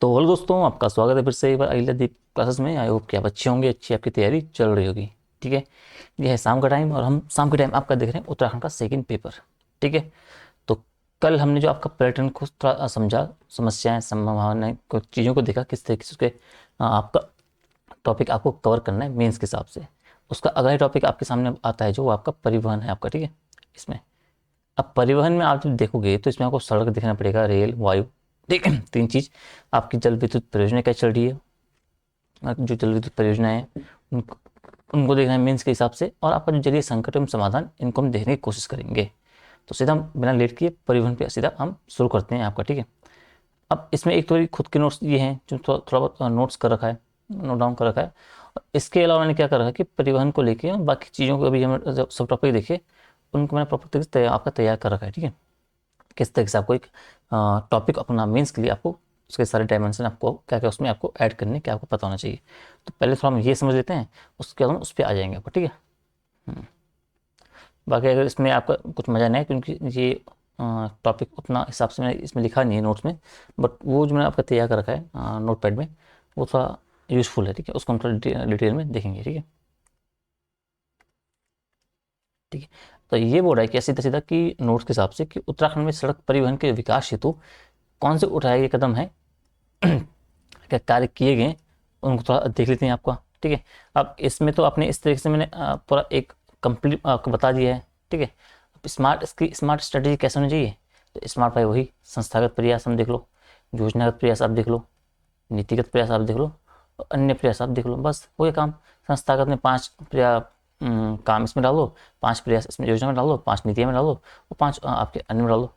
तो हेलो दोस्तों, आपका स्वागत है फिर से एक बार अहिल्यादीप क्लासेस में। आई होप कि आप अच्छे होंगे, अच्छी आपकी तैयारी चल रही होगी। ठीक है, यह है शाम का टाइम और हम शाम के टाइम आपका देख रहे हैं उत्तराखंड का सेकंड पेपर। ठीक है, तो कल हमने जो आपका पर्यटन को थोड़ा समझा, समस्याएं संभावनाएं कुछ चीज़ों को देखा, किस तरीके से उसके आपका टॉपिक आपको कवर करना है मेंस के हिसाब से। उसका अगला टॉपिक आपके सामने आता है जो वो आपका परिवहन है आपका। ठीक है, इसमें अब परिवहन में आप जब देखोगे तो इसमें आपको सड़क देखना पड़ेगा, रेल, वायु। ठीक है, तीन चीज। आपकी जल विद्युत परियोजना क्या चल रही है, जो जल विद्युत परियोजना है उनको उनको देखना है मीन्स के हिसाब से, और आपका जो जलीय संकट एवं समाधान, इनको हम देखने की कोशिश करेंगे। तो सीधा हम बिना लेट किए परिवहन पे सीधा हम शुरू करते हैं आपका। ठीक है, अब इसमें एक तो खुद के नोट्स ये हैं जो थोड़ा थोड़ा बहुत नोट्स कर रखा है, नोट डाउन कर रखा है। और इसके अलावा मैंने क्या कर रखा है कि परिवहन को लेके बाकी चीज़ों को अभी हम जब सब टॉपिक देखे उनको मैंने प्रॉपर तरीके से आपका तैयार कर रखा है। ठीक है, किस तरीके से आपको एक टॉपिक अपना मेंस के लिए आपको उसके सारे डायमेंशन आपको क्या क्या उसमें आपको ऐड करने क्या आपको पता होना चाहिए। तो पहले थोड़ा हम ये समझ लेते हैं, उसके बाद हम उस पर आ जाएंगे आपको। ठीक है, हम्म। बाकी अगर इसमें आपका कुछ मज़ा नहीं है क्योंकि ये टॉपिक उतना हिसाब से मैंने इसमें लिखा नहीं है नोट्स में, बट वो जो मैंने आपका तैयार कर रखा है नोट पैड में, वो थोड़ा यूज़फुल है। ठीक है, उसको हम थोड़ा डिटेल में देखेंगे। ठीक है, ठीक है। तो ये बोल रहा है कि सीधा सीधा कि नोट्स के हिसाब से कि उत्तराखंड में सड़क परिवहन के विकास हेतु कौन से उठाए गए कदम है, क्या कार्य किए गए, उनको थोड़ा देख लेते हैं आपका। ठीक है, अब इसमें तो आपने इस तरीके से मैंने पूरा एक कंप्लीट आपको बता दिया है। ठीक है, अब स्मार्ट स्ट्रेटेजी कैसे होनी चाहिए, तो स्मार्ट भाई वही संस्थागत प्रयास हम देख लो, योजनागत प्रयास आप देख लो, नीतिगत प्रयास आप देख लो, और अन्य प्रयास आप देख लो। बस हो गया काम। संस्थागत में पांच काम इसमें डालो, पांच प्रयास इसमें योजना में डालो, पांच नीतियाँ में डालो, और पांच आपके अन्य में डालो।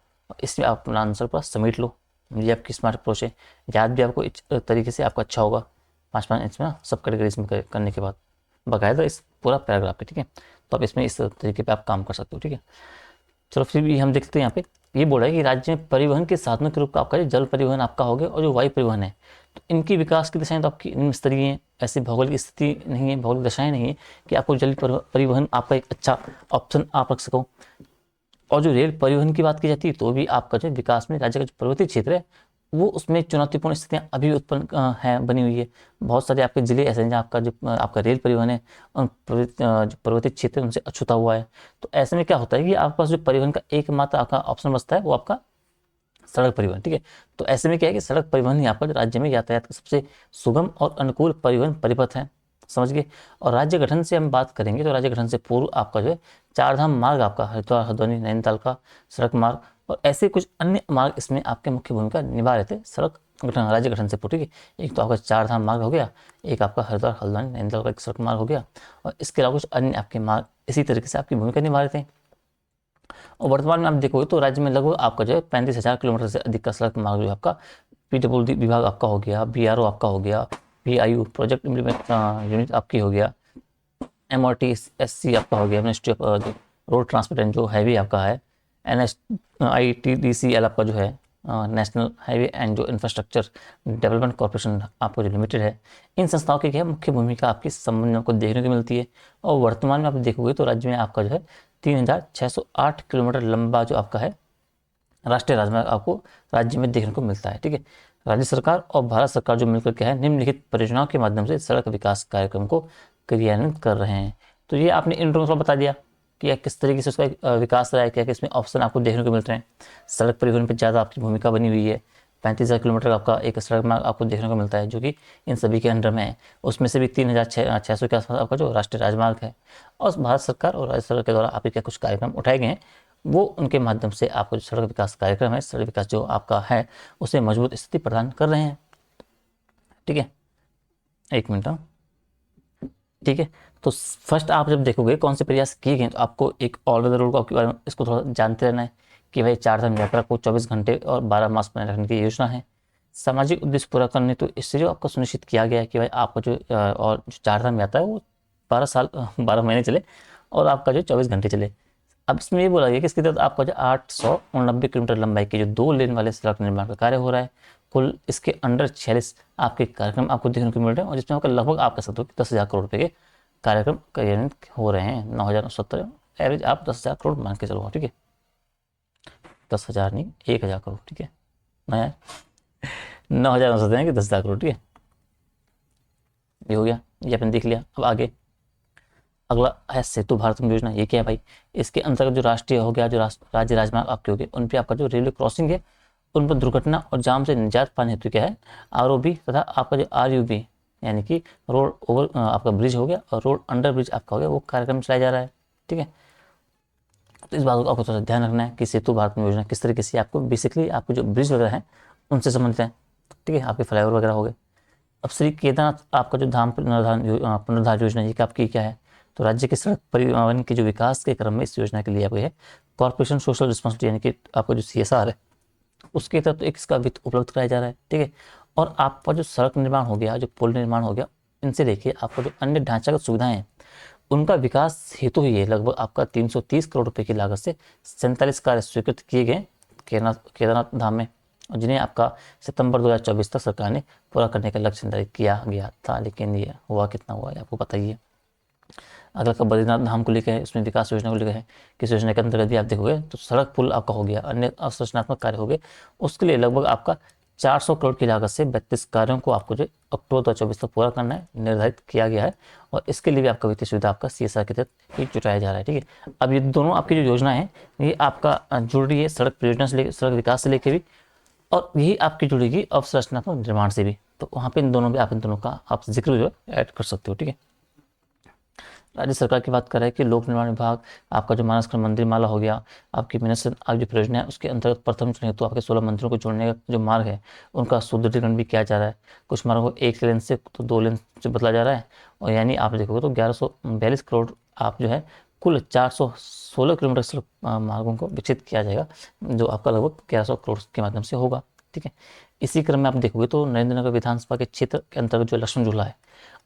इसमें आप अपना आंसर पूरा समेट लो। ये आपकी स्मार्ट अप्रोच है, याद भी आपको इस तरीके से आपका अच्छा होगा। पाँच पाँच इसमें सब कैटेगरीज में करने के बाद बाकायदा इस पूरा पैराग्राफ पे। ठीक है, तो आप इसमें इस तरीके पे आप काम कर सकते हो। ठीक है, चलो फिर भी हम देखते हैं यहाँ पे। ये बोल रहा है कि राज्य में परिवहन के साधनों के रूप का आपका जल परिवहन आपका हो गया, और जो वायु परिवहन है तो इनकी विकास की दिशाएं तो आपकी निम्न स्तरीय हैं। ऐसी भौगोलिक स्थिति नहीं है, भौगोलिक दशाएं नहीं है कि आपको जल परिवहन आपका एक अच्छा ऑप्शन आप रख सको। और जो रेल परिवहन की बात की जाती है तो भी आपका जो विकास में राज्य का जो पर्वतीय क्षेत्र है वो उसमें चुनौतीपूर्ण स्थितियां अभी भी उत्पन्न है, बनी हुई है। बहुत सारे आपके जिले ऐसे हैं जहाँ आपका जो आपका रेल परिवहन है उन जो पर्वतीय क्षेत्र है उनसे अछूता हुआ है। तो ऐसे में क्या होता है कि आपके पास जो परिवहन का एकमात्र आपका ऑप्शन बचता है वो आपका सड़क परिवहन। ठीक है, तो ऐसे में क्या है कि सड़क परिवहन ही आपका जो राज्य में यातायात का सबसे सुगम और अनुकूल परिवहन परिपथ है। समझ गए। और राज्य गठन से हम बात करेंगे तो राज्य गठन से पूर्व आपका जो है चार धाम मार्ग आपका हरिद्वार, हल्द्वानी, नैनीताल का सड़क मार्ग और ऐसे कुछ अन्य मार्ग इसमें आपके मुख्य भूमिका निभा रहे थे सड़क गठन, राज्य गठन से पूर्व। ठीक है, एक तो आपका चार धाम मार्ग हो गया, एक आपका हरिद्वार, हल्द्वानी, नैनीताल का एक सड़क मार्ग हो गया, और इसके अलावा कुछ अन्य आपके मार्ग इसी तरीके से आपकी भूमिका निभा रहे थे। और वर्तमान में आप देखोगे तो राज्य में लगभग आपका जो है 35,000 किलोमीटर से अधिक का सड़क मार्ग जो है आपका पीडब्ल्यूडी विभाग आपका हो गया, बीआरओ आपका हो गया, पीआईयू प्रोजेक्ट इम्प्लीमेंट यूनिट आपकी हो गया, एमआरटीएससी आपका हो गया, ministry of road transport and जो हैवी आपका है, NHITDCL आपका जो है नेशनल हाईवे एंड जो इंफ्रास्ट्रक्चर डेवलपमेंट कॉर्पोरेशन आपको जो लिमिटेड है। इन संस्थाओं की क्या है मुख्य भूमिका आपकी संबंधों को देखने को मिलती है। और वर्तमान में आप देखोगे तो राज्य में आपका जो है 3,608 किलोमीटर लंबा जो आपका है राष्ट्रीय राजमार्ग आपको राज्य में देखने को मिलता है। ठीक है, राज्य सरकार और भारत सरकार जो मिलकर क्या है निम्नलिखित परियोजनाओं के माध्यम से सड़क विकास कार्यक्रम को क्रियान्वित कर रहे हैं। तो ये आपने इंट्रो में बता दिया कि किस तरीके से उसका विकास रहा है, क्या क्या इसमें ऑप्शन आपको देखने को मिल रहे हैं। सड़क परिवहन पर ज़्यादा आपकी भूमिका बनी हुई है। 35,000 किलोमीटर का आपका एक सड़क मार्ग आपको देखने को मिलता है जो कि इन सभी के अंडर में है। उसमें से भी 3,600 के आसपास आपका जो राष्ट्रीय राजमार्ग है। और भारत सरकार और राज्य सरकार के द्वारा आपके क्या कुछ कार्यक्रम उठाए गए हैं, वो उनके माध्यम से आपको जो सड़क विकास कार्यक्रम है, सड़क विकास जो आपका है उसे मजबूत स्थिति प्रदान कर रहे हैं। ठीक है, एक मिनट। ठीक है, तो फर्स्ट आप जब देखोगे कौन से प्रयास किए गए तो आपको एक ऑल वेदर रोड को आपके बारे में इसको थोड़ा जानते रहना है कि भाई चार धाम यात्रा को 24 घंटे और 12 मास बनाए रखने की योजना है। सामाजिक उद्देश्य पूरा करने तो इससे जो आपको सुनिश्चित किया गया है कि भाई आपका जो और जो चार धाम यात्रा है वो 12 साल 12 महीने चले और आपका जो 24 घंटे चले। अब इसमें ये बोला गया कि इसके तहत आपका जो 889 किलोमीटर लंबाई के जो 2 लेन वाले सड़क निर्माण का कार्य हो रहा है। कुल इसके अंडर 46 आपके कार्यक्रम आपको देखने को मिल रहे हैं और जिसमें आपका लगभग आप कह सकते हो कि 10,000 करोड़ रुपए के कार्यक्रम कार्यान्वित हो रहे हैं। 9,970 एवरेज आप 10,000 करोड़ मान के चलो। ठीक है, 10,000 नहीं 1,000 करोड़। ठीक है, नया 9,900 दें कि 10,000 करोड़, ठीक है। ये हो गया, ये आपने देख लिया। अब आगे अगला है सेतु भारतम योजना। ये क्या है भाई? इसके अंतर्गत जो राष्ट्रीय हो गया, जो राज्य राजमार्ग आपके हो गए, उन पे आपका जो रेलवे क्रॉसिंग है, उन पर दुर्घटना और जाम से निजात पाने हेतु क्या है, आरओबी तथा आपका जो आरयूबी यानी कि रोड ओवर आपका ब्रिज हो गया और रोड अंडर ब्रिज आपका हो गया, वो कार्यक्रम चलाया जा रहा है, ठीक है। तो इस बात को आपको थोड़ा सा ध्यान रखना है कि सेतु भारत में योजना किस तरीके से आपको बेसिकली आपको जो ब्रिज वगैरह हैं उनसे संबंधित है, ठीक है, आपके फ्लाईओवर वगैरह हो गए। अब श्री केदारनाथ आपका जो धाम पुनरुद्धार योजना ये आपकी क्या है, तो राज्य के सड़क परिवहन के जो विकास के क्रम में इस योजना के लिए आपको है कॉर्पोरेशन सोशल रिस्पॉन्सिबिलिटी यानी कि आपका जो CSR है उसके तहत तो एक इसका वित्त उपलब्ध कराया जा रहा है, ठीक है। और आपका जो सड़क निर्माण हो गया, जो पुल निर्माण हो गया, इनसे देखिए आपका जो अन्य ढांचागत सुविधाएं हैं उनका विकास हेतु ही है लगभग आपका 330 करोड़ रुपए की लागत से 47 कार्य स्वीकृत किए गए केदारनाथ धाम में, और जिन्हें आपका सितंबर 2024 तक सरकार ने पूरा करने का लक्ष्य निर्धारित किया गया था। लेकिन ये हुआ कितना हुआ है आपको पता ही है। अगला का बद्रीनाथ धाम को लेकर है, उसमें विकास योजना को लेकर है। किस योजना के अंतर्गत भी आप देखोगे तो सड़क पुल आपका हो गया, अन्य अवसंरचनात्मक कार्य हो गए, उसके लिए लगभग आपका 400 करोड़ की लागत से 32 कार्यों को आपको जो अक्टूबर 2024 तक पूरा करना है निर्धारित किया गया है, और इसके लिए भी आपका वित्तीय सुविधा आपका CSR के तहत ही जुटाया जा रहा है, ठीक है। अब ये दोनों आपकी जो योजना है ये आपका जुड़ रही है सड़क परियोजना से लेकर, सड़क विकास से लेकर भी, और यही आपकी जुड़ेगी अवसंरचनात्मक निर्माण से भी। तो वहाँ पे इन दोनों भी आप इन दोनों का आप जिक्र जो है ऐड कर सकते हो, ठीक है। राज्य सरकार की बात कर रहा है कि लोक निर्माण विभाग आपका जो मानस मंदिर माला हो गया, आपकी मिनिस्टर आप जो परियोजना है उसके अंतर्गत प्रथम चरण हेतु आपके 16 मंदिरों को जोड़ने का जो मार्ग है उनका सुदृढ़ीकरण भी किया जा रहा है। कुछ मार्गों को 1 लेन से तो 2 लेन से बदला जा रहा है, और यानी आप देखोगे तो 1142 करोड़ आप जो है कुल 416 किलोमीटर सड़क मार्गों को विकसित किया जाएगा, जो आपका लगभग 1100 करोड़ के माध्यम से होगा, ठीक है। इसी क्रम में आप देखोगे तो नरेंद्र नगर विधानसभा के क्षेत्र के अंतर्गत जो लक्ष्मण झूला है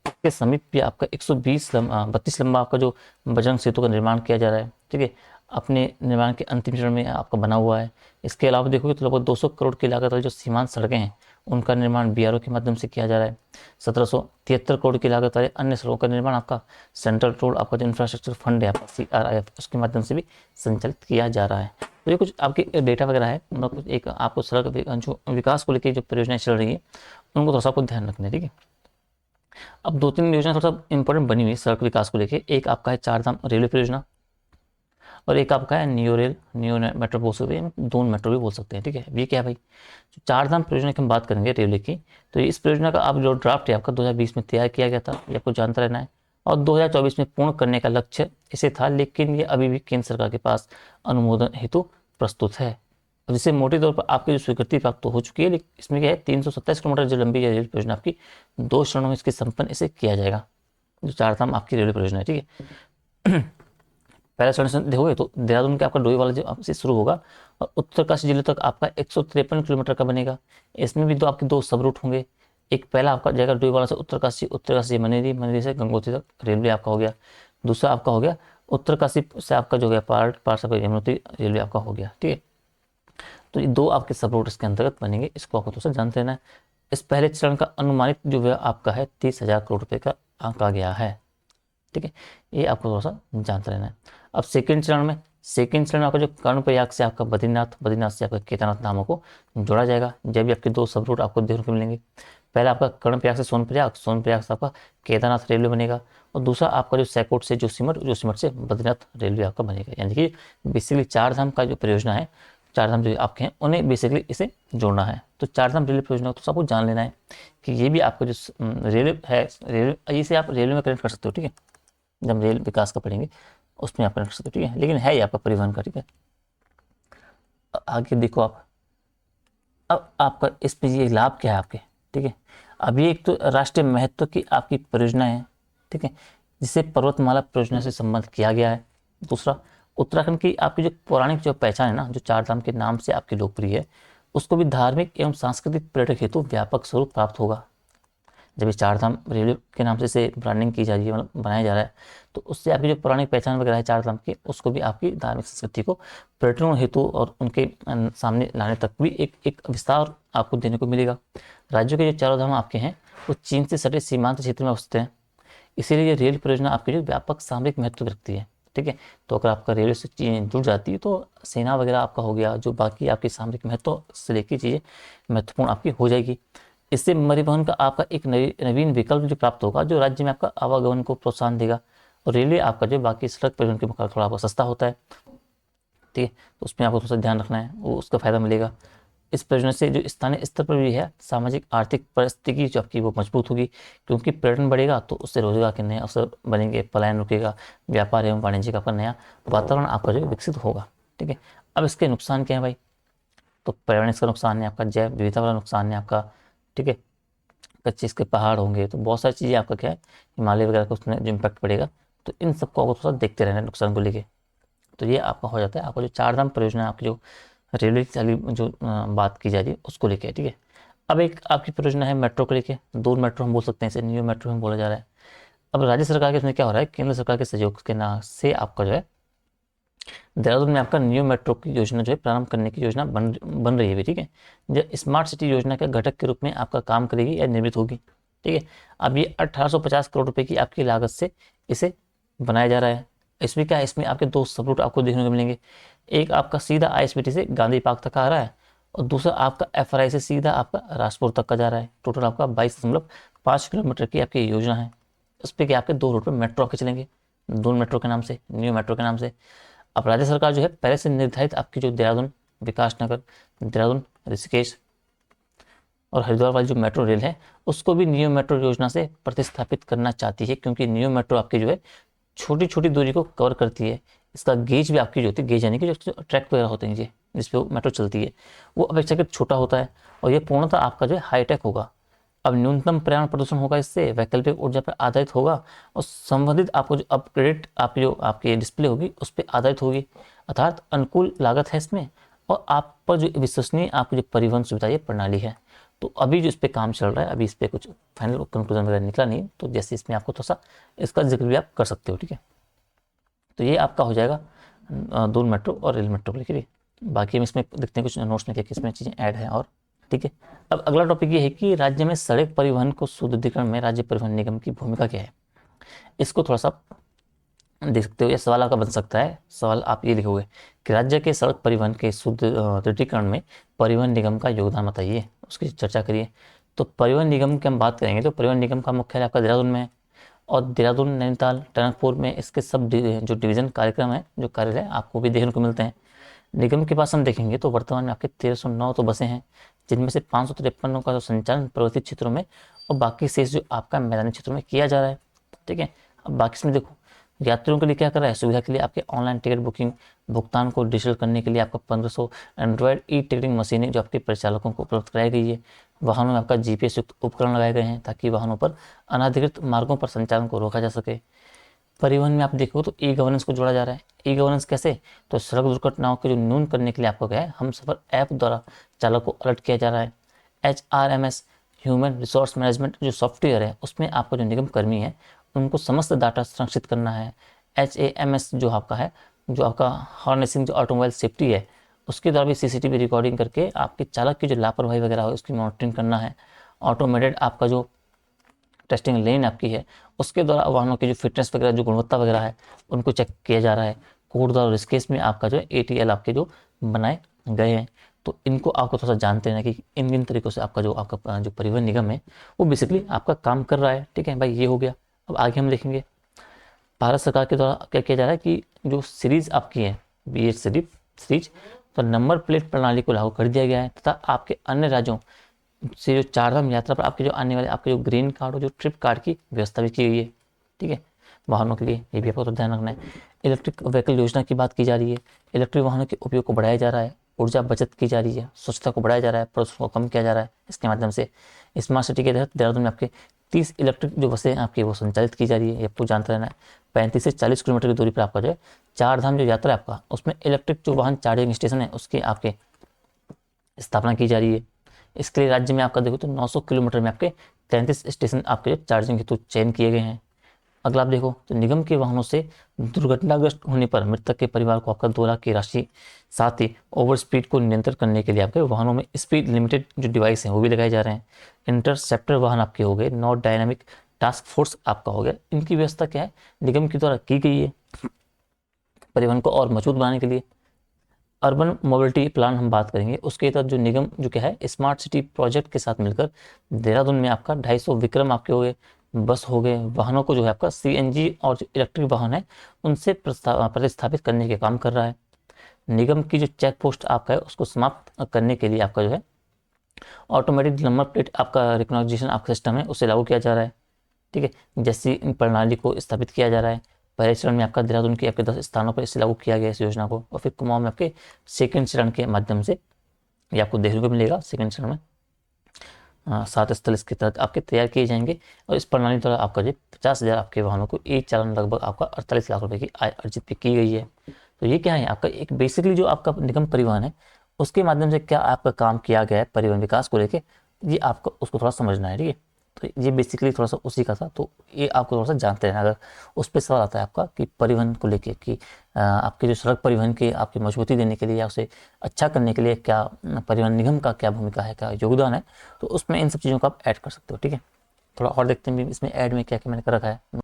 उसके समीप भी आपका 32 लंबा आपका जो बजरंग सेतु का निर्माण किया जा रहा है, ठीक है। अपने निर्माण के अंतिम चरण में आपका बना हुआ है। इसके अलावा देखोगे तो लगभग 200 करोड़ की लागत वाली जो सीमांत सड़कें हैं उनका निर्माण BRO के माध्यम से किया जा रहा है। 1773 करोड़ की लागत वाले अन्य सड़कों का निर्माण आपका सेंट्रल रोड आपका जो इंफ्रास्ट्रक्चर फंड है आपका CRIF उसके माध्यम से भी संचालित किया जा रहा है। तो ये कुछ आपके डेटा वगैरह है, मतलब कुछ एक आपको सड़क जो विकास को लेकर जो परियोजनाएं चल रही है उनको थोड़ा सा आपको ध्यान रखना है, ठीक है। अब 2-3 योजना थोड़ा सा इंपॉर्टेंट बनी हुई सड़क विकास को लेके। एक आपका है चारधाम रेलवे परियोजना, और एक आपका है नियो मेट्रो बोल सकते हैं, दून मेट्रो भी बोल सकते हैं, ठीक है। ये क्या है भाई, तो चारधाम परियोजना की हम बात करेंगे रेलवे की, तो इस परियोजना का आप जो ड्राफ्ट है आपका 2020 में तैयार किया गया था, ये आपको जानता रहना है, और 2024 में पूर्ण करने का लक्ष्य इसे था, लेकिन ये अभी भी केंद्र सरकार के पास अनुमोदन हेतु प्रस्तुत है। जिससे मोटे तौर पर आपकी जो स्वीकृति प्राप्त तो हो चुकी है, लेकिन इसमें क्या है 327 किलोमीटर जो लंबी रेल परियोजना आपकी 2 चरणों में इसके संपन्न इसे किया जाएगा, जो चारधाम आपकी रेलवे परियोजना है, ठीक है। पहला चरण से देखोगे तो देहरादून के आपका डोईवाला जो आपसे शुरू होगा और उत्तरकाशी जिले तक आपका 153 किलोमीटर का बनेगा। इसमें भी आपके 2 सब रूट होंगे। एक पहला आपका जाएगा डोईवाला से उत्तरकाशी, उत्तरकाशी से मनेरी से गंगोत्री तक रेलवे आपका हो गया। दूसरा आपका हो गया उत्तरकाशी से आपका जो गया पार्ट से यमुनोत्री रेलवे आपका हो गया, ठीक है। तो ये 2 आपके सब रूट इसके अंतर्गत बनेंगे, इसको आपको थोड़ा सा जानते रहना है। इस पहले चरण का अनुमानित जो है आपका है 30,000 करोड़ रुपये का आंका गया है, ठीक है। ये आपको थोड़ा सा जानते रहना है। अब सेकंड चरण में आपका जो कर्णप्रयाग से आपका बद्रीनाथ से आपका केदारनाथ धामों को जोड़ा जाएगा। जब भी आपके 2 सब रूट आपको देखने को मिलेंगे, पहला आपका कर्णप्रयाग से सोनप्रयाग से आपका केदारनाथ रेलवे बनेगा, और दूसरा आपका जो सैकोट से जोशीमठ से बद्रीनाथ रेलवे आपका बनेगा। यानी कि बेसिकली चारधाम का जो परियोजना है, चारधाम जो आपके हैं उन्हें बेसिकली इसे जोड़ना है। तो चारधाम रेलवे परियोजना को तो सबको जान लेना है कि ये भी आपका जो रेलवे है, रेलवे इसे आप रेलवे में कनेक्ट कर सकते हो, ठीक है। जब रेल विकास का पढ़ेंगे उसमें आप कनेक्ट कर सकते हो, ठीक है, लेकिन है ये आपका परिवहन का, ठीक है। आगे देखो आप, अब आपका इस पे ये लाभ क्या है आपके, ठीक है। अभी एक तो राष्ट्रीय महत्व की आपकी परियोजना है, ठीक है, जिसे पर्वतमाला परियोजना से संबंध किया गया है। दूसरा उत्तराखंड की आपकी जो पौराणिक जो पहचान है ना, जो चारधाम के नाम से आपकी लोकप्रिय है, उसको भी धार्मिक एवं सांस्कृतिक पर्यटक हेतु व्यापक स्वरूप प्राप्त होगा। जब ये चारधाम रेलवे के नाम से इसे ब्रांडिंग की जा रही है, मतलब बनाया जा रहा है, तो उससे आपकी जो पौराणिक पहचान वगैरह है चारधाम की, उसको भी आपकी धार्मिक संस्कृति को पर्यटकों हेतु और उनके सामने लाने तक भी एक विस्तार आपको देने को मिलेगा। राज्यों के जो चारों धाम आपके हैं वो चीन से सटे सीमांत क्षेत्र में अवस्थित हैं, इसीलिए ये रेल परियोजना आपकी जो व्यापक सामरिक महत्व रखती है। ठीक है। तो अगर आपका रेलवे से चीज़ें जुड़ जाती है तो सेना वगैरह आपका हो गया, जो बाकी आपकी सामरिक महत्व से लेकर चीज़ें महत्वपूर्ण आपकी हो जाएगी। इससे परिवहन का आपका एक नवीन विकल्प जो प्राप्त होगा, जो राज्य में आपका आवागमन को प्रोत्साहन देगा। और रेलवे आपका जो बाकी सड़क परिवहन के मुकाबले थोड़ा आपको सस्ता होता है, ठीक है। तो उसमें आपको थोड़ा सा ध्यान रखना है, वो उसका फायदा मिलेगा। इस परियोजना से जो स्थानीय स्तर पर भी है सामाजिक आर्थिक परिस्थिति जो आपकी वो मजबूत होगी, क्योंकि पर्यटन बढ़ेगा तो उससे रोजगार के नए अवसर बनेंगे, पलायन रुकेगा, व्यापार एवं वाणिज्य का आपका नया वातावरण आपका जो विकसित होगा, ठीक है। अब इसके नुकसान क्या है भाई? तो पर्यावरण इसका नुकसान है, आपका जैव विविधता वाला नुकसान है आपका, ठीक है। कच्चे इसके पहाड़ होंगे, तो बहुत सारी चीज़ें आपका क्या है, हिमालय वगैरह का उसमें जो इम्पैक्ट पड़ेगा, तो इन सबको आपको थोड़ा देखते रहना है नुकसान को लेके। तो ये आपका हो जाता है आपका जो चार धाम परियोजना है, आपकी जो रेलवे वाली जो बात की जा रही है उसको लेके, ठीक है। अब एक आपकी परियोजना है मेट्रो को लेके, दूर मेट्रो हम बोल सकते हैं इसे, न्यू मेट्रो में बोला जा रहा है। अब राज्य सरकार के इसमें क्या हो रहा है, केंद्र सरकार के सहयोग के नाम से आपका जो है देहरादून में आपका न्यू मेट्रो की योजना जो है प्रारंभ करने की योजना बन रही है, ठीक है। जो स्मार्ट सिटी योजना के घटक के रूप में आपका काम करेगी या निर्मित होगी, ठीक है। अब ये 1850 करोड़ रुपए की आपकी लागत से इसे बनाया जा रहा है। इसमें क्या है, इसमें आपके दो सब रूट आपको देखने को मिलेंगे। एक आपका सीधा आईएसबीटी से गांधी पार्क तक आ रहा है, और दूसरा आपका एफआरआई से सीधा आपका राजपुर तक का जा रहा है। टोटल आपका 22.5 किलोमीटर की आपकी योजना है। उस पर क्या आपके दो रूट पर मेट्रो आपके चलेंगे, दून मेट्रो के नाम से, न्यू मेट्रो के नाम से। अब राज्य सरकार जो है पहले से निर्धारित आपकी जो देहरादून विकासनगर, देहरादून ऋषिकेश और हरिद्वार वाली जो मेट्रो रेल है उसको भी नियो मेट्रो योजना से प्रतिस्थापित करना चाहती है, क्योंकि नियो मेट्रो आपकी जो है छोटी छोटी दूरी को कवर करती है। इसका गेज भी आपकी जो होती है, गेज यानी कि जो ट्रैक वगैरह होते हैं जिस पे मेट्रो चलती है, वो अपेक्षाकृत छोटा होता है, और ये पूर्णतः आपका जो है हाईटेक होगा। अब न्यूनतम पर्यावरण प्रदूषण होगा, इससे वैकल्पिक ऊर्जा पर आधारित होगा, और संबंधित आपको जो अपग्रेड आपकी जो आपकी डिस्प्ले होगी उस पर आधारित होगी, अर्थात अनुकूल लागत है इसमें, और आप पर जो विश्वसनीय आपकी जो परिवहन सुविधा ये प्रणाली है। तो अभी जो इस पर काम चल रहा है, अभी इस पर कुछ फाइनल कंक्लूजन वगैरह निकला नहीं, तो जैसे इसमें आपको थोड़ा सा इसका जिक्र भी आप कर सकते हो, ठीक है। तो ये आपका हो जाएगा दून मेट्रो और रेल मेट्रो के लिए। बाकी हम इसमें देखते हैं कुछ नोट्स में क्या किसमें चीज़ें ऐड हैं, और ठीक है। अब अगला टॉपिक ये है कि राज्य में सड़क परिवहन को सुदृढ़ीकरण में राज्य परिवहन निगम की भूमिका क्या है। इसको थोड़ा सा देख सकते हो, यह सवाल आपका बन सकता है। सवाल आप ये लिखोगे कि राज्य के सड़क परिवहन के सुदृढ़ीकरण में परिवहन निगम का योगदान बताइए, उसकी चर्चा करिए। तो परिवहन निगम की हम बात करेंगे तो परिवहन निगम का मुख्यालय आपका देहरादून में है, और देहरादून, नैनीताल, टनकपुर में इसके सब जो डिवीज़न कार्यक्रम है, जो कार्यालय आपको भी देखने को मिलते हैं। निगम के पास हम देखेंगे तो वर्तमान में आपके 1309 तो बसें हैं, जिनमें से 553 का जो संचालन पर्वतीय क्षेत्रों में और बाकी शेष जो आपका मैदानी क्षेत्रों में किया जा रहा है, ठीक है। अब बाकी इसमें देखो यात्रियों के लिए क्या कर रहा है, सुविधा के लिए आपके ऑनलाइन टिकट बुकिंग, भुगतान को डिजिटल करने के लिए आपका 1500 एंड्रॉयड ई टिकटिंग मशीनें जो आपके परिचालकों को उपलब्ध कराई गई है। वाहनों में आपका जीपीएस युक्त उपकरण लगाए गए हैं ताकि वाहनों पर अनाधिकृत मार्गों पर संचालन को रोका जा सके। परिवहन में आप देखो तो ई गवर्नेंस को जोड़ा जा रहा है। ई गवर्नेंस कैसे, तो सड़क दुर्घटनाओं के जो न्यून करने के लिए आपको क्या है, हम सफर ऐप द्वारा चालक को अलर्ट किया जा रहा है। HRMS ह्यूमन रिसोर्स मैनेजमेंट जो सॉफ्टवेयर है उसमें आपका जो निगम कर्मी है उनको समस्त डाटा संरक्षित करना है। HAMS जो आपका है, जो आपका हार्नेसिंग जो ऑटोमोबाइल सेफ्टी है उसके द्वारा भी CCTV रिकॉर्डिंग करके आपके चालक की जो लापरवाही वगैरह हो उसकी मॉनिटरिंग करना है। ऑटोमेटेड आपका जो टेस्टिंग लेन आपकी है उसके द्वारा वाहनों की जो फिटनेस वगैरह जो गुणवत्ता वगैरह है उनको चेक किया जा रहा है। कोटद्वार और इस केस में आपका जो है ATL आपके जो बनाए गए हैं। तो इनको आपको थोड़ा सा जानते हैं कि इन किन तरीक़ों से आपका जो परिवहन निगम है वो बेसिकली आपका काम कर रहा है, ठीक है भाई, ये हो गया। अब आगे हम देखेंगे भारत सरकार के द्वारा क्या किया जा रहा है कि जो सीरीज़ आपकी है BH सीरीज, तो नंबर प्लेट प्रणाली को लागू कर दिया गया है, तथा आपके अन्य राज्यों से जो चारधाम यात्रा पर आपके जो आने वाले आपके जो ग्रीन कार्ड और जो ट्रिप कार्ड की व्यवस्था भी की गई है, ठीक है, वाहनों के लिए। ये भी आपको तो ध्यान रखना है। इलेक्ट्रिक व्हीकल योजना की बात की जा रही है। इलेक्ट्रिक वाहनों के उपयोग को बढ़ाया जा रहा है, ऊर्जा बचत की जा रही है, स्वच्छता को बढ़ाया जा रहा है, प्रदूषण को कम किया जा रहा है। इसके माध्यम से स्मार्ट सिटी के तहत देहरादून में आपके 30 इलेक्ट्रिक जो बसें आपकी वो संचालित की जा रही है। ये आपको जानते रहना है। 35 से 40 किलोमीटर की दूरी पर आपका जो है चारधाम जो यात्रा है आपका, उसमें इलेक्ट्रिक जो वाहन चार्जिंग स्टेशन है उसकी आपके स्थापना की जा रही है। इसके लिए राज्य में आपका देखो तो 900 किलोमीटर में आपके 33 स्टेशन आपके चार्जिंग हेतु चयन किए गए हैं। अगला आप देखो तो निगम के वाहनों से दुर्घटनाग्रस्त होने पर मृतक के परिवार को आपका 2 लाख की राशि, साथ ही ओवर स्पीड को नियंत्रित करने के लिए आपके वाहनों में स्पीड लिमिटेड जो डिवाइस हैं वो भी लगाए जा रहे हैं। इंटरसेप्टर वाहन आपके हो गए, नॉट डायनामिक टास्क फोर्स आपका हो गया। इनकी व्यवस्था क्या है, निगम के द्वारा की गई है। परिवहन को और मजबूत बनाने के लिए अर्बन मोबिलिटी प्लान हम बात करेंगे, उसके तहत जो निगम जो क्या है स्मार्ट सिटी प्रोजेक्ट के साथ मिलकर देहरादून में आपका 250 विक्रम आपके हो गए, बस हो गए, वाहनों को जो है आपका सीएनजी और जो इलेक्ट्रिक वाहन है उनसे प्रतिस्थापित करने के काम कर रहा है। निगम की जो चेक पोस्ट आपका है उसको समाप्त करने के लिए आपका जो है ऑटोमेटिक नंबर प्लेट आपका रिकॉग्निशन आपका सिस्टम है उसे लागू किया जा रहा है। ठीक है, जैसी प्रणाली को स्थापित किया जा रहा है। पहले चरण में आपका देहरादून के आपके 10 स्थानों पर इसे लागू किया गया इस योजना को, और फिर कुमाऊं में आपके सेकेंड चरण के माध्यम से ये आपको देखने को मिलेगा। सेकेंड चरण में 7 स्थल इसके तहत आपके तैयार किए जाएंगे, और इस प्रणाली द्वारा आपका जो 50,000 आपके वाहनों को एक चालान लगभग आपका 48 लाख रुपए की आय अर्जित भी की गई है। तो ये क्या है आपका एक बेसिकली जो आपका निगम परिवहन है उसके माध्यम से क्या आपका काम किया गया है परिवहन विकास को लेके, ये आपको उसको थोड़ा समझना है। ठीक है, तो ये बेसिकली थोड़ा सा उसी का था, तो ये आपको थोड़ा सा जानते रहना। अगर उस पर सवाल आता है आपका कि परिवहन को लेके कि आपके जो सड़क परिवहन के आपकी मजबूती देने के लिए या उसे अच्छा करने के लिए क्या परिवहन निगम का क्या भूमिका है, क्या योगदान है, तो उसमें इन सब चीज़ों को आप ऐड कर सकते हो। ठीक है, थोड़ा और देखते हैं इसमें ऐड में क्या क्या मैंने कर रखा है।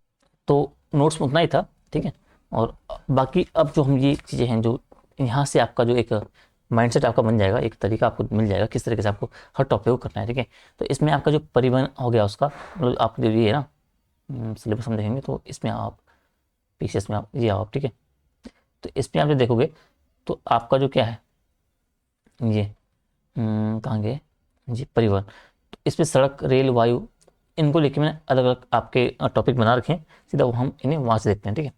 तो नोट्स में उतना ही था। ठीक है, और बाकी अब जो हम ये चीज़ें हैं जो यहाँ से आपका जो एक माइंडसेट आपका बन जाएगा, एक तरीका आपको मिल जाएगा किस तरीके से आपको हर टॉपिक को करना है। ठीक है, तो इसमें आपका जो परिवहन हो गया उसका मतलब आप जो ये है ना सिलेबस हम देखेंगे, तो इसमें आप पीछे में आप ये आओ। ठीक है, तो इसमें आप जो देखोगे तो आपका जो क्या है ये कहाँ गए जी परिवहन, तो इसमें सड़क रेल वायु इनको लेके मैंने अलग अलग आपके टॉपिक बना रखे हैं, सीधा वो हम इन्हें वहाँ से देखते हैं। ठीक है,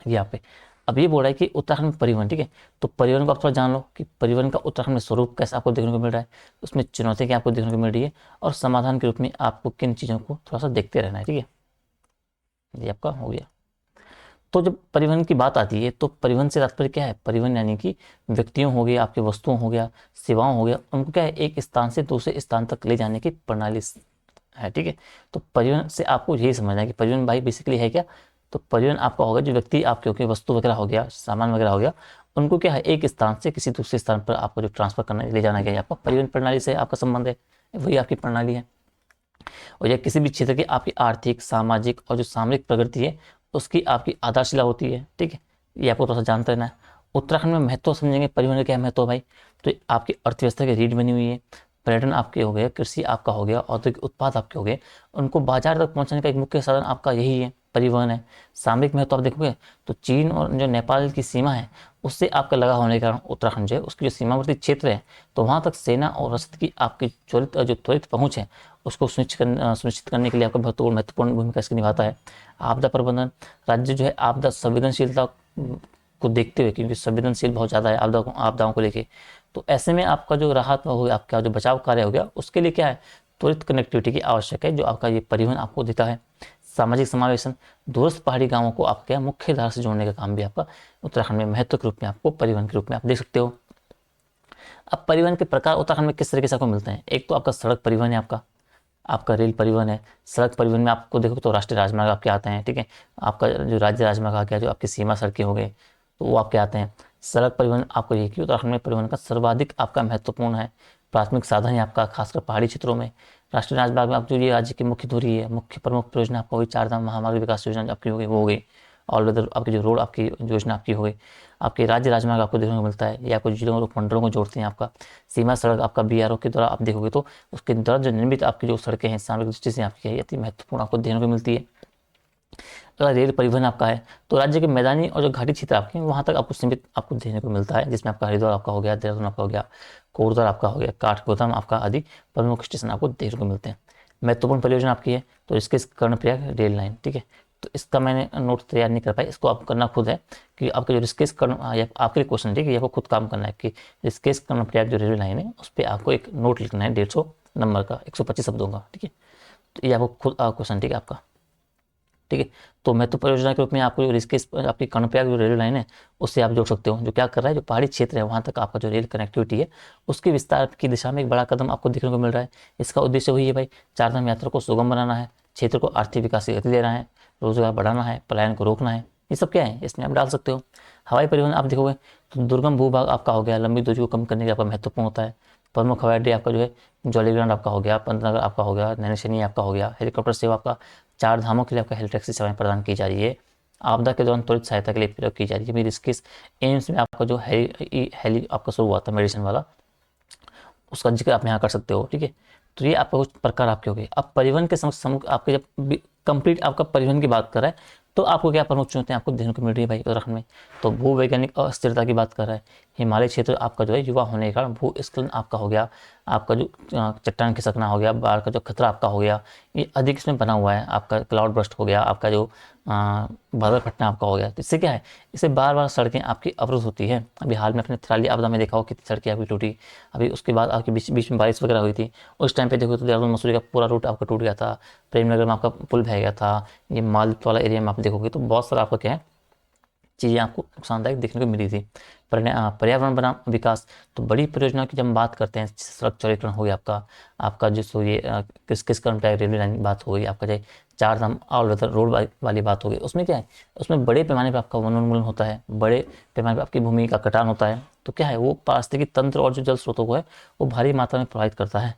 ये यहाँ पे अब ये बोल रहा है कि उत्तराखंड में परिवहन। ठीक है, तो परिवहन को आप थोड़ा जान लो कि परिवहन का उत्तराखंड में स्वरूप कैसा आपको देखने को मिल रहा है, उसमें चुनौतियाँ क्या आपको देखने को मिल रही है, और समाधान के रूप में आपको किन चीज़ों को थोड़ा सा देखते रहना है। ठीक है, ये आपका हो गया। तो जब परिवहन की बात आती है तो परिवहन से तात्पर्य क्या है, परिवहन यानी कि व्यक्तियों हो गया, आपके वस्तुओं हो गया, सेवाओं हो गया, उनको क्या है एक स्थान से दूसरे स्थान तक ले जाने की प्रणाली है। ठीक है, तो परिवहन से आपको यही समझना है कि परिवहन भाई बेसिकली है क्या, तो परिवहन आपका होगा जो व्यक्ति आपके होंगे, वस्तु वगैरह हो गया, सामान वगैरह हो गया, उनको क्या है एक स्थान से किसी दूसरे स्थान पर आपको जो ट्रांसफर करना ले जाना गया, आपका परिवहन प्रणाली से आपका संबंध है, वही आपकी प्रणाली है। और यह किसी भी क्षेत्र की आपकी आर्थिक सामाजिक और जो सामरिक प्रगति है उसकी आपकी आधारशिला होती है। ठीक है, ये आपको थोड़ा सा जानते रहना है। उत्तराखंड में महत्व समझेंगे परिवहन का क्या महत्व है भाई, तो आपकी अर्थव्यवस्था की रीढ़ बनी हुई है, पर्यटन आपके हो गए, कृषि आपका हो गया, औद्योगिक उत्पाद आपके हो गए, उनको बाजार तक पहुंचाने का एक मुख्य साधन आपका यही है परिवहन है। सामरिक महत्व आप देखोगे तो चीन और जो नेपाल की सीमा है उससे आपका लगा होने के कारण उत्तराखंड जो है उसकी जो सीमावर्ती क्षेत्र है तो वहाँ तक सेना और रसद की आपकी त्वरित पहुँच है उसको सुनिश्चित करने के लिए आपका महत्वपूर्ण भूमिका इसकी निभाता है। आपदा प्रबंधन, राज्य जो है आपदा संवेदनशीलता को देखते हुए, क्योंकि संवेदनशील बहुत ज़्यादा है आपदाओं को लेके, तो ऐसे में आपका जो राहत हो गया, आपका जो बचाव कार्य हो गया, उसके लिए क्या है त्वरित कनेक्टिविटी की आवश्यक है जो आपका ये परिवहन आपको देता है। सामाजिक समावेशन, दूरस्थ पहाड़ी गांवों को आपके मुख्य धारा से जोड़ने का काम भी आपका उत्तराखंड में महत्व के रूप में आपको परिवहन के रूप में आप देख सकते हो। अब परिवहन के प्रकार उत्तराखंड में किस तरीके से आपको मिलते हैं, एक तो आपका सड़क परिवहन है, आपका रेल परिवहन है। सड़क परिवहन में आपको देखो तो राष्ट्रीय राजमार्ग आपके आते हैं। ठीक है, आपका जो राज्य राजमार्ग आ गया, जो आपकी सीमा सड़कें हो गए तो वो आपके आते हैं। सड़क परिवहन आपको ये कि उत्तराखंड में परिवहन का सर्वाधिक आपका महत्वपूर्ण है, प्राथमिक साधन है आपका, खासकर पहाड़ी क्षेत्रों में। राष्ट्रीय राजमार्ग में आप जो ये राज्य की मुख्य धुरी है, मुख्य प्रमुख परियोजना आपको वही 4 धाम महामार्ग विकास योजना जो आपकी हो गई वो हो गई। ऑल वेदर आपकी जो रोड आपकी योजना आपकी हो गई। आपके राज्य राजमार्ग आपको देखने को मिलता है, ये आपको जिलों और उपमंडलों को जोड़ते हैं। आपका सीमा सड़क आपका बीआरओ के द्वारा आप देखोगे तो उसके द्वारा जो निर्मित आपकी जो सड़कें हैं सामरिक दृष्टि से आपकी है अति महत्वपूर्ण आपको देखने को मिलती है। अगर रेल परिवहन आपका है तो राज्य के मैदानी और जो घाटी क्षेत्र आपके हैं वहाँ तक आपको सीमित आपको देखने को मिलता है, जिसमें आपका हरिद्वार आपका हो गया, देहरादून आपका हो गया, कोटद्वार आपका हो गया, काठगोदाम आपका आदि प्रमुख स्टेशन आपको देखने को मिलते हैं। महत्वपूर्ण परियोजना आपकी है तो इसके कर्णप्रयाग रेल लाइन। ठीक है, तो इसका मैंने नोट तैयार नहीं कर पाया, इसको आप करना खुद है कि आपका जो ऋषिकेश कर्ण आपके लिए क्वेश्चन, ठीक है, आपको खुद काम करना है कि ऋषिकेश कर्णप्रयाग जो रेलवे लाइन है उस पर आपको एक नोट लिखना है 150 नंबर का 125 शब्दों का। ठीक है, तो ये आपको खुद क्वेश्चन, ठीक है आपका। ठीक है, तो महत्व परियोजना के रूप में आपको ऋषिकेश आपकी कर्णप्रयाग जो रेलवे लाइन है उससे आप जोड़ सकते हो, जो क्या कर रहा है जो पहाड़ी क्षेत्र है वहाँ तक आपका जो रेल कनेक्टिविटी है उसके विस्तार की दिशा में एक बड़ा कदम आपको देखने को मिल रहा है। इसका उद्देश्य वही है भाई, चारधाम यात्रा को सुगम बनाना है, क्षेत्र को आर्थिक विकास की गति देना है, रोजगार बढ़ाना है, पलायन को रोकना है, ये सब क्या है इसमें आप डाल सकते हो। हवाई परिवहन आप देखोगे तो दुर्गम भूभाग आपका हो गया, लंबी दूरी को कम करने के आपका महत्वपूर्ण होता है। प्रमुख हवाई अड्डे आपका जो है जौलीग्रांट आपका हो गया, पंतनगर आपका हो गया, नैनीसैनी आपका हो गया। हेलीकॉप्टर सेवा आपका 4 धामों के लिए आपका हेली टैक्सी सेवाएं प्रदान की जा रही है। आपदा के दौरान त्वरित सहायता के लिए प्रयोग की जा रही है। मेरी इसके एम्स में आपका जो हेली आपका शुरू हुआ था मेडिसिन वाला, उसका जिक्र आप यहाँ कर सकते हो, ठीक है। तो ये आपका कुछ प्रकार आपके हो गए। अब परिवहन के समक्ष आपके जब कंप्लीट आपका परिवहन की बात कर रहा है तो आपको क्या प्रमुख चुनौतियां आपको देखने को मिल रही है भाई उत्तराखंड में। तो भू वैज्ञानिक अस्थिरता की बात कर रहा है। हिमालय क्षेत्र आपका जो है युवा होने के कारण भूस्खलन आपका हो गया, आपका जो चट्टान खिसकना हो गया, बाढ़ का जो खतरा आपका हो गया, ये अधिक इसमें बना हुआ है। आपका क्लाउड बर्स्ट हो गया, आपका जो बादल फटना आपका हो गया। तो इससे क्या है, इससे बार बार सड़कें आपकी अवरुद्ध होती है। अभी हाल में अपने थराली आपदा में देखा हो कितनी सड़कें आपकी टूटी। अभी उसके बाद आपके बीच बीच में बारिश वगैरह हुई थी, उस टाइम पे देखो तो देहरादून मसूरी का पूरा रूट आपका टूट गया था, प्रेमनगर में आपका पुल बह गया था, ये मालदीव वाला एरिया में आप देखोगे तो बहुत सारा आपका क्या है चीज़ें आपको नुकसानदायक देखने को मिली थी। पर्यावरण बनाम विकास, तो बड़ी परियोजनाओं की जब हम बात करते हैं, सड़क चौड़ीकरण हो गया आपका, आपका जो ये किस किस कर्मचारी रेलवे लाइन की बात हो गई, आपका चाहे चार धाम ऑल वेदर रोड वाली बात हो गई, उसमें क्या है, उसमें बड़े पैमाने पर आपका वनोन्मूलन होता है, बड़े पैमाने पर आपकी भूमि का कटान होता है। तो क्या है, वो पारिस्थितिकी तंत्र और जो जल स्रोतों को है वो भारी मात्रा में प्रभावित करता है।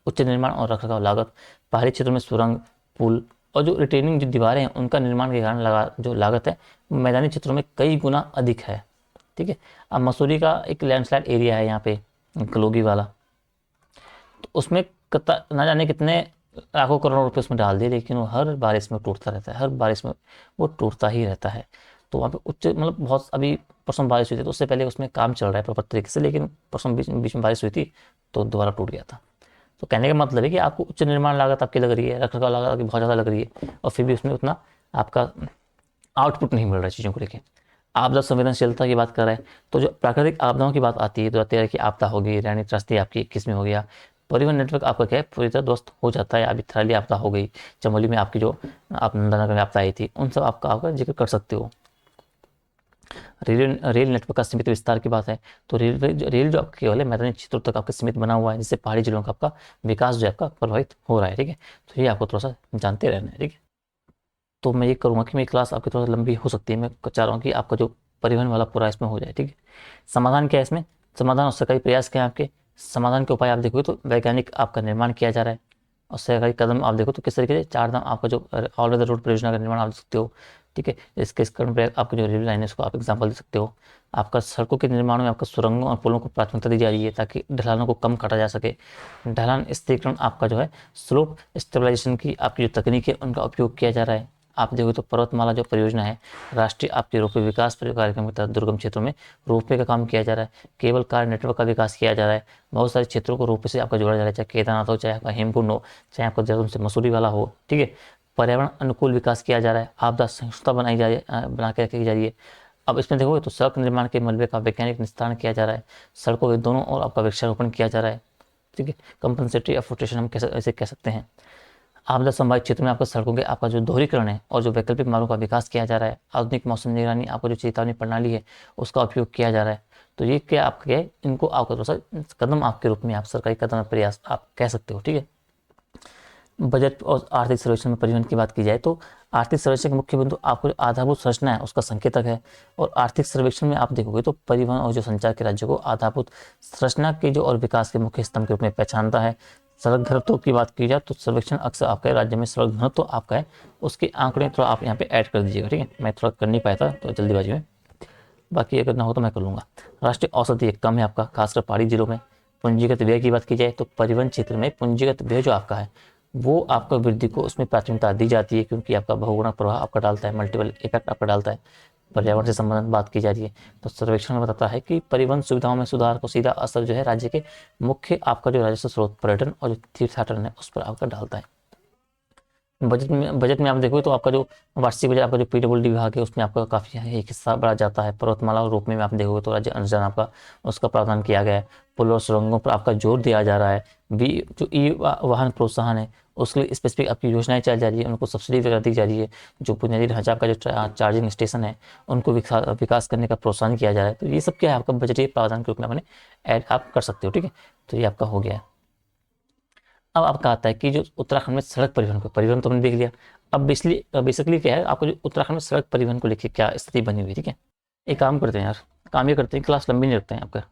उच्च निर्माण और रखरखाव लागत, पहाड़ी क्षेत्रों में सुरंग, पुल और जो रिटेनिंग जो दीवारें हैं उनका निर्माण के कारण जो लागत है मैदानी क्षेत्रों में कई गुना अधिक है, ठीक है। अब मसूरी का एक लैंडस्लाइड एरिया है यहाँ पे गलोगी वाला, तो उसमें ना जाने कितने लाखों करोड़ों रुपए उसमें डाल दिए, लेकिन वो हर बारिश में टूटता रहता है, हर बारिश में वो टूटता ही रहता है। तो वहाँ पे उच्च मतलब बहुत, अभी परसों बारिश हुई थी तो उससे पहले उसमें काम चल रहा है प्रॉपर तरीके से, लेकिन परसों बीच में बारिश हुई थी तो दोबारा टूट गया था। तो कहने का मतलब है कि आपको उच्च निर्माण लागत आपकी लग रही है, रखरखाव लागत आपकी बहुत ज़्यादा लग रही है, और फिर भी उसमें उतना आपका आउटपुट नहीं मिल रहा है चीज़ों को लेकर। आपदा संवेदनशीलता की बात कर रहे हैं तो जो प्राकृतिक आपदाओं की बात आती है, 2013 की आपदा हो गई, रैनी त्रस्ती आपकी 21 में हो गया, परिवहन नेटवर्क आपका क्या है पूरी तरह ध्वस्त हो जाता है। अभी थराली आपदा हो गई, चमोली में आपकी जो आप नंदनगर में आपदा आई थी, उन सब आपका जिक्र कर सकते हो। रेल नेटवर्क का सीमित विस्तार की बात है तो रेल जो आपका केवल है मैदानी क्षेत्रों तक आपका सीमित बना हुआ है, जिससे पहाड़ी जिलों का आपका विकास जो है आपका प्रभावित हो रहा है, ठीक है। तो ये आपको थोड़ा सा जानते रहना है, ठीक है। तो मैं ये करूँगा कि मेरी क्लास आपकी थोड़ा सा लंबी हो सकती है, मैं चाह रहा हूँ कि आपका जो परिवहन वाला पूरा इसमें हो जाए, ठीक है। समाधान क्या है इसमें, समाधान और सरकारी प्रयास क्या है आपके, समाधान के उपाय आप देखोगे तो वैज्ञानिक आपका निर्माण किया जा रहा है, और सरकारी कदम आप देखो तो किस तरीके से चार धाम आपका जो ऑल वेदर रोड परियोजना का निर्माण आप देख सकते हो, ठीक है। इसके कर्म पर आपकी जो रेलवे लाइन है उसको आप एग्जाम्पल दे सकते हो। आपका सड़कों के निर्माण में आपका सुरंगों और पुलों को प्राथमिकता दी जा रही है ताकि ढलानों को कम काटा जा सके। ढलान स्थिरीकरण आपका जो है स्लोप स्टेबलाइजेशन की आपकी जो तकनीक है उनका उपयोग किया जा रहा है। आप देखो तो पर्वतमाला जो परियोजना है, राष्ट्रीय आपके रोपवे विकास कार्यक्रम के तहत दुर्गम क्षेत्रों में रोपवे का काम किया जा रहा है। केबल कार नेटवर्क का विकास किया जा रहा है, बहुत सारे क्षेत्रों को रोपवे से आपका जोड़ा जा रहा है, चाहे केदारनाथ हो, चाहे आपका हेमकुंड हो, चाहे आपका देहरादून से मसूरी वाला हो, ठीक है। पर्यावरण अनुकूल विकास किया जा रहा है, आपदा सहिष्णुता बना के रखी जा रही है। अब इसमें देखोगे तो सड़क निर्माण के मलबे का वैज्ञानिक निस्तारण किया जा रहा है, सड़कों के दोनों ओर आपका वृक्षारोपण किया जा रहा है, ठीक है। कंपनसेटरी एफोर्टेशन हम ऐसे कह सकते हैं। आपदा संभावित क्षेत्र में आपका सड़कों के आपका जो दोहरीकरण है और जो वैकल्पिक मार्गों का विकास किया जा रहा है। आधुनिक मौसम निगरानी आपको जो चेतावनी प्रणाली है उसका उपयोग किया जा रहा है। तो ये क्या आपका है, इनको आपका थोड़ा सा कदम आपके रूप में आप सरकारी कदम प्रयास आप कह सकते हो, ठीक है। बजट और आर्थिक सर्वेक्षण में परिवहन की बात की जाए तो आर्थिक सर्वेक्षण के मुख्य बिंदु आपको आधारभूत संरचना है उसका संकेतक है, और आर्थिक सर्वेक्षण में आप देखोगे तो परिवहन और जो संचार के राज्यों को आधारभूत संरचना के जो और विकास के मुख्य स्तंभ के रूप में पहचानता है। सड़क घनत्व की बात की जाए तो सर्वेक्षण अक्सर आपका राज्य में सड़क घनत्व आपका है उसके आंकड़े थोड़ा आप यहाँ पे ऐड कर दीजिएगा, ठीक है। मैं थोड़ा कर नहीं पाया था तो जल्दीबाजी में, बाकी अगर ना हो तो मैं कर लूँगा। राष्ट्रीय औसत ये कम है आपका, खासकर पहाड़ी जिलों में। पूंजीगत व्यय की बात की जाए तो परिवहन क्षेत्र में पूंजीगत व्यय जो आपका है वो आपका वृद्धि को उसमें प्राथमिकता दी जाती है, क्योंकि आपका बहुगुणा प्रभाव आपका डालता है, मल्टीपल इफेक्ट आपका डालता है। पर्यावरण से संबंधित बात की जा रही है तो सर्वेक्षण में बताता है कि परिवहन सुविधाओं में सुधार को सीधा असर जो है राज्य के मुख्य आपका जो राजस्व स्रोत पर्यटन और जो तीर्थाटन है उस पर आपका डालता है। बजट में आप देखोगे तो आपका जो वार्षिक बजट आपका जो पीडब्ल्यूडी विभाग है उसमें आपका काफ़ी एक हिस्सा बढ़ा जाता है। पर्वतमाला और रोपवे में आप देखोगे तो राज्य अनुदान आपका उसका प्रावधान किया गया है। पुल और सुरंगों पर आपका जोर दिया जा रहा है। जो ई वाहन प्रोत्साहन है उसके लिए स्पेसिफिक आपकी योजनाएं चलाई जा रही है, उनको सब्सिडी वगैरह दी जा रही है। जो बुनियादी ढांचा आपका जो चार्जिंग स्टेशन है उनको विकास करने का प्रोत्साहन किया जा रहा है। तो ये सब क्या है आपका बजटीय प्रावधान के रूप में अपने ऐड आप कर सकते हो, ठीक है। तो ये आपका हो गया है। अब आपका आता है कि जो उत्तराखंड में सड़क परिवहन तो हमने देख लिया। अब बेसिकली क्या है आपको जो उत्तराखंड में सड़क परिवहन को लेकर क्या स्थिति बनी हुई है, ठीक है। एक काम करते हैं यार, काम ये करते हैं क्लास लंबी नहीं रखते हैं आपका,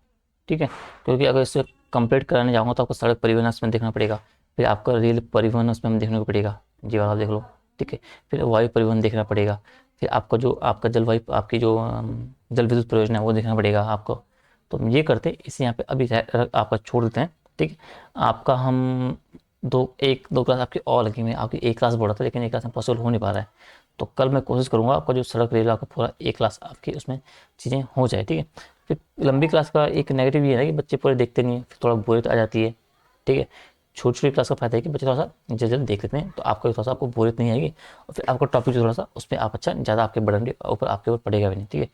ठीक है, क्योंकि अगर इसे कंप्लीट कराने जाऊँगा तो आपको सड़क परिवहन उसमें देखना पड़ेगा, फिर आपका रेल परिवहन उसमें हम देखने को पड़ेगा, जी वाला देख लो, ठीक है, फिर वायु परिवहन देखना पड़ेगा, फिर आपका जो आपका जलवायु आपकी जो जल विद्युत परियोजना है वो देखना पड़ेगा आपको। तो हम ये करते इसे यहाँ पे अभी आपका छोड़ देते हैं, ठीक है। आपका हम एक दो क्लास आपकी और लगी हुई है, आपकी एक क्लास बोला था लेकिन एक क्लास में पॉसिबल हो नहीं पा रहा है। तो कल मैं कोशिश करूँगा आपका जो सड़क रेल आपका पूरा एक क्लास आपकी उसमें चीज़ें हो जाए, ठीक है। फिर लंबी क्लास का एक नेगेटिव ये है कि बच्चे पूरे देखते नहीं है, फिर थोड़ा बोरियत आ जाती है, ठीक है। छोटी छोटी क्लास का फायदा है कि बच्चे थोड़ा सा जल्दी जल्दी देख लेते हैं, तो आपका भी थोड़ा सा आपको बोरियत नहीं आएगी, और फिर आपका टॉपिक जो थोड़ा सा उसमें आप अच्छा ज़्यादा आपके बर्डन के ऊपर आपके ऊपर पड़ेगा भी नहीं, ठीक है।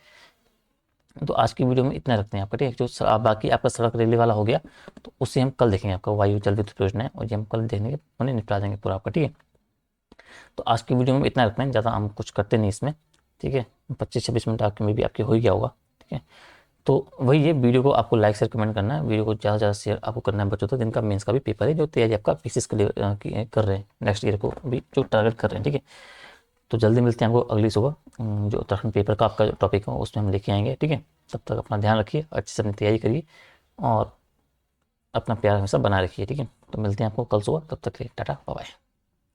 तो आज की वीडियो में इतना रखते हैं आपका, ठीक है। जो बाकी आपका सड़क रेलवे वाला हो गया, तो उससे हम कल देखेंगे आपका वायु जल विद्युत योजना है, और ये हम कल देखने के उन्हें निपटा देंगे पूरा आपका, ठीक है। तो आज की वीडियो में इतना रखते हैं, ज़्यादा हम कुछ करते नहीं इसमें, ठीक है। 25-26 मिनट आपके में भी आपके हो ही गया होगा, ठीक है। तो वही है, वीडियो को आपको लाइक शेयर कमेंट करना है, वीडियो को ज़्यादा से ज़्यादा शेयर आपको करना है बच्चों तक, जिनका मेंस का भी पेपर है, जो तैयारी आपका पीसीएस के लिए कर रहे हैं, नेक्स्ट ईयर को भी जो टारगेट कर रहे हैं, ठीक है। तो जल्दी मिलते हैं आपको अगली सुबह, जो उत्तराखंड पेपर का आपका जो टॉपिक है उसमें हम लेके आएंगे, ठीक है। तब तक अपना ध्यान रखिए, अच्छे से अपनी तैयारी करिए, और अपना प्यार हमेशा बना रखिए, ठीक है। तो मिलते हैं आपको कल सुबह, तब तक के लिए टाटा बाय बाय।